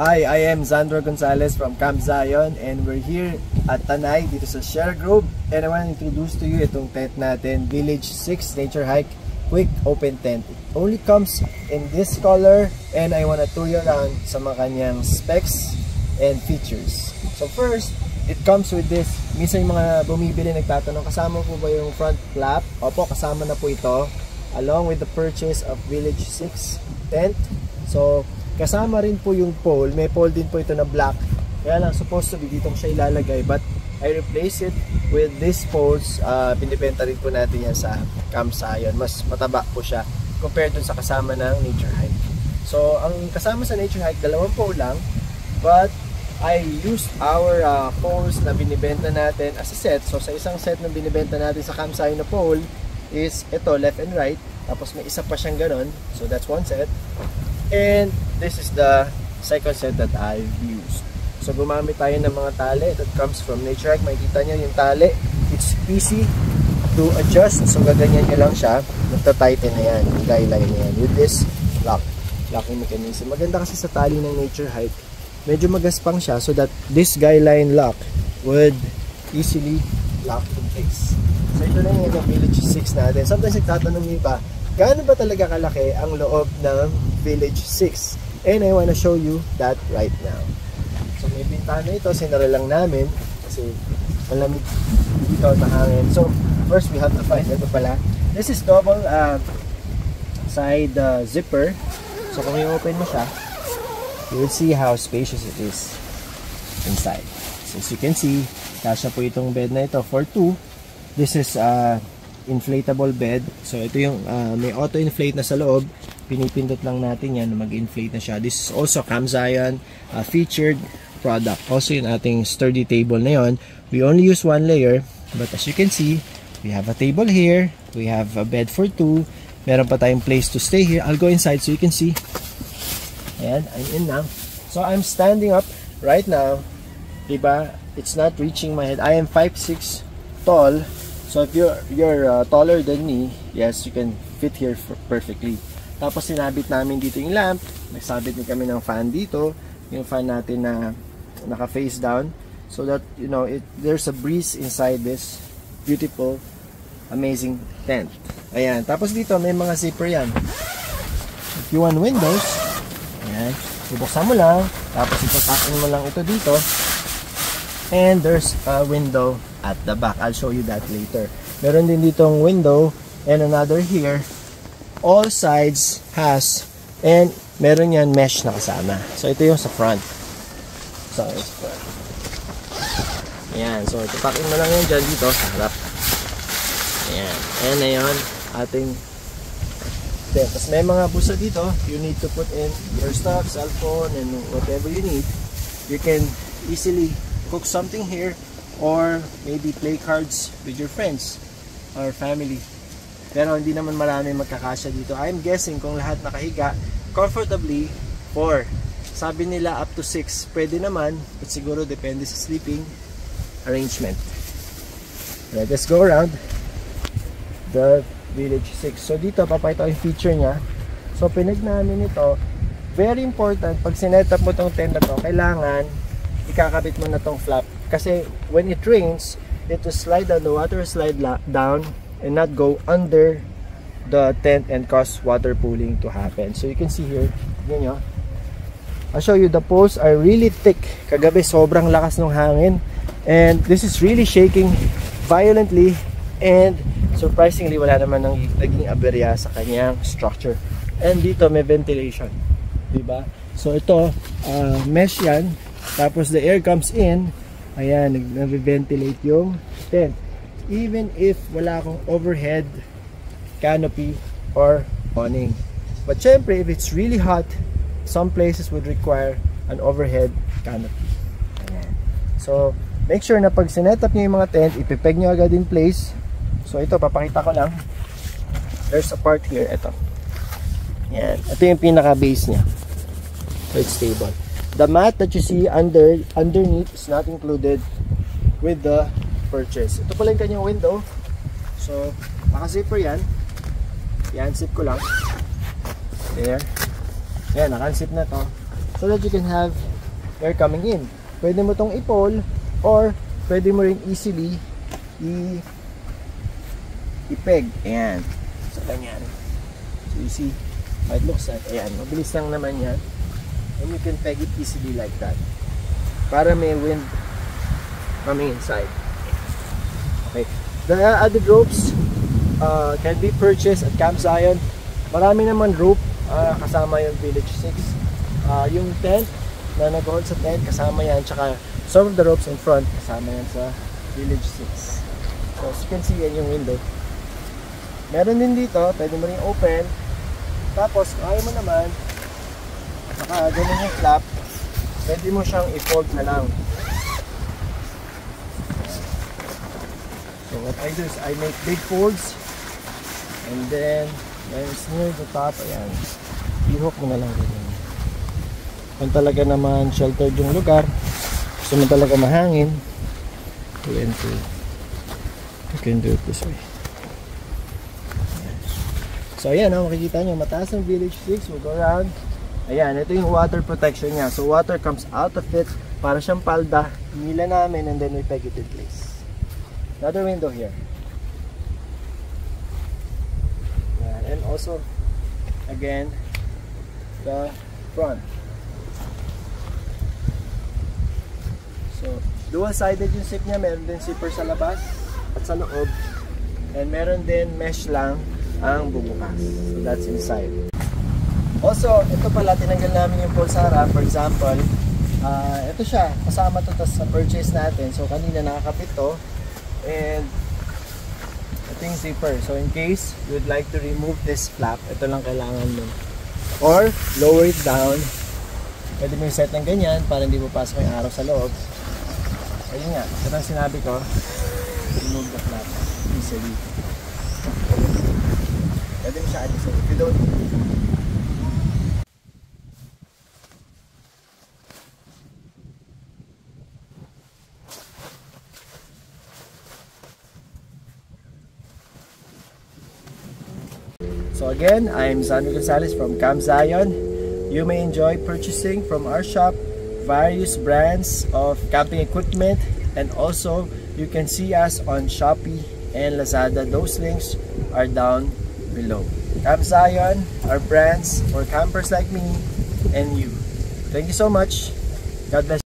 Hi, I am Zandro Gonzalez from Camp Zion and we're here at Tanay dito sa Sierra Grove, and I want to introduce to you itong tent natin, Village 6 Nature Hike Quick Open Tent. It only comes in this color and I want to tour you around sa mga kanyang specs and features. So first, it comes with this. Minsan yung mga bumibili nagtatanong, kasama po ba yung front flap? Opo, kasama na po ito along with the purchase of Village 6 tent. So kasama rin po yung pole. May pole din po ito na black. Kaya lang supposed to be dito ko siya ilalagay, but I replace it with these poles. Binibenta rin po natin yan sa Camp Zion. Mas mataba po siya compared dun sa kasama ng Nature Hike. So ang kasama sa Nature Hike, dalawang pole lang, but I used our poles na binibenta natin as a set. So sa isang set na binibenta natin sa Camp Zion na pole is ito, left and right. Tapos may isa pa siyang ganon. So that's one set. And this is the second set that I've used. So gumamit tayo ng mga tali that comes from Nature Hike. Makikita nyo yung tali. It's easy to adjust. So gaganyan nyo lang siya. Magta-tighten na yan. Yung guideline na yan. With this locking mechanism. Maganda kasi sa tali ng Nature Hike. Medyo magaspang siya so that this guideline lock would easily lock in place. So ito na yung Village 6 natin. Sometimes nagtatanong nyo ba, gaano ba talaga kalaki ang loob ng Village 6? And I want to show you that right now. So may bintana ito, sinara lang namin kasi malamig dito at mahangin. So first we have to find ito pala. This is double side zipper. So kung i-open mo siya, you will see how spacious it is inside. So as you can see, kasya po itong bed na ito for 2. This is inflatable bed. So ito yung may auto-inflate na sa loob. Pinipindot lang natin yan na mag-inflate na siya. This is also Camp Zion featured product. Also yung ating sturdy table na yon. We only use one layer, but as you can see, we have a table here. We have a bed for 2. Meron pa tayong place to stay here. I'll go inside so you can see. Ayan, I'm in now. So I'm standing up right now. Diba? It's not reaching my head. I am 5'6" tall. So if you're taller than me, yes, you can fit here perfectly. Tapos sinabit namin dito yung lamp. Nagsabit din kami ng fan dito. Yung fan natin na naka-face down. So that, you know, there's a breeze inside this beautiful, amazing tent. Ayan. Tapos dito, may mga zipper yan. If you want windows, ayan, ibuksan mo lang. Tapos ipatakin mo lang ito dito. And there's a window at the back. I'll show you that later. Meron din ditong window and another here. All sides has, and meron yan mesh na kasama. So ito yung sa front. So it's front. Ayan. So tupakin mo lang yan dyan dito sa harap. Ayan. Ayan na yun ating tent. Tapos may mga busa dito. You need to put in your stuff, cellphone, and whatever you need. You can easily cook something here or maybe play cards with your friends or family. Pero hindi naman marami magkakasya dito. I'm guessing kung lahat nakahiga comfortably 4. Sabi nila up to 6. Pwede naman, but siguro depende sa sleeping arrangement. Right, let's go around the Village 6. So dito papakita ko yung feature niya. So pinag namin ito. Very important, pag sinet up mo tong tent na to, kailangan ikakabit mo na tong flap. Kasi when it rains, it will slide down, the water will slide down and not go under the tent and cause water pooling to happen. So you can see here, yun nyo. I'll show you, the poles are really thick. Kagabi sobrang lakas ng hangin and this is really shaking violently, and surprisingly wala naman naging aberya sa kanyang structure. And dito may ventilation, diba? So ito, mesh yan, tapos the air comes in, ayan, nag-ventilate yung tent. Even if wala akong overhead canopy or awning. But syempre, if it's really hot, some places would require an overhead canopy. Ayan. So, make sure na pag sinet up nyo yung mga tent, ipipeg nyo agad in place. So, ito, papakita ko lang. There's a part here, ito. Ayan. Ito yung pinaka-base niya. So, it's stable. The mat that you see underneath is not included with the purchase. Ito pala yung kanyang window. So, naka-zipper yan. Yan, zip ko lang. There. Yan, naka-zip na to. So that you can have air coming in. Pwede mo tong i-pull or pwede mo rin easily i-peg. Ayan. So, ganyan. So, you see how it looks like. Ayan. Mabilis lang naman yan. And you can peg it easily like that. Para may wind coming inside. Okay. The added ropes can be purchased at Camp Zion. Marami naman rope kasama yung Village 6. Yung tent na nag-hold sa tent, kasama yan. Tsaka some of the ropes in front, kasama yan sa Village 6. So as you can see, yan yung window. Meron din dito, pwede mo rin open. Tapos, kung ayaw mo naman, saka ganun yung flap, pwede mo siyang i-fold na lang. So what I do is I make big folds, and then when it's near the top, ayan, i-hook mo na lang ganyan. Kung talaga naman sheltered yung lugar, gusto mo talaga mahangin, you can do it this way. Ayan. So ayan, makikita nyo, mataas ng Village 6, we'll go around. Ayan, ito yung water protection niya. So water comes out of it, para siyang palda, hinila namin, and then we peg it in place. Another window here. Ayan, and also, again, the front. So, dual-sided yung zip niya. Meron din zipper sa labas at sa loob. And meron din mesh lang ang bubukas. So, that's inside. Also, ito pala, tinanggal namin yung pulsara. For example, ito siya. Kasama to sa purchase natin. So, kanina nakakapit to. And ito yung zipper. So, in case you would like to remove this flap, ito lang kailangan mo. Or, lower it down. Pwede mo yung set ng ganyan para hindi mo pasok yung araw sa loob. Ayun nga, ito ang sinabi ko, remove the flap easily. Pwede mo siya alisin. If you don't, so again, I'm Zanny Gonzalez from Camp Zion. You may enjoy purchasing from our shop various brands of camping equipment, and also you can see us on Shopee and Lazada. Those links are down below. Camp Zion, our brands for campers like me and you. Thank you so much. God bless.